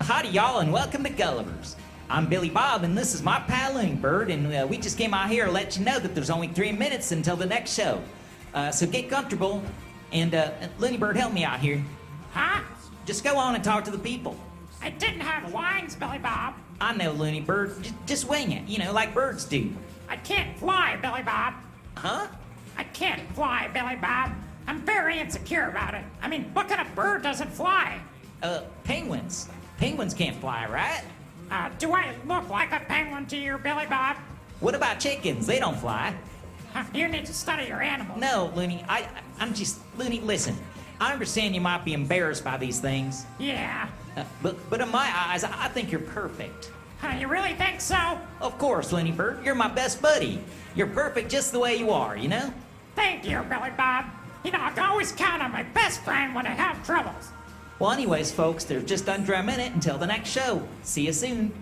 Howdy, y'all, and welcome to Gullivers. I'm Billy Bob, and this is my pal Looney Bird, and we just came out here to let you know that there's only 3 minutes until the next show. So get comfortable, and Looney Bird, help me out here. Huh? Just go on and talk to the people. I didn't have lines, Billy Bob. I know, Looney Bird. Just wing it, like birds do. I can't fly, Billy Bob. Huh? I can't fly, Billy Bob. I'm very insecure about it. I mean, what kind of bird doesn't fly? Penguins. Penguins can't fly, right? Do I look like a penguin to you, Billy Bob? What about chickens? They don't fly. You need to study your animals. No, Looney, Looney, listen. I understand you might be embarrassed by these things. Yeah. But in my eyes, I think you're perfect. You really think so? Of course, Looney Bird. You're my best buddy. You're perfect just the way you are, Thank you, Billy Bob. I can always count on my best friend when I have troubles. Well, anyways, folks, there's just under a minute until the next show. See you soon.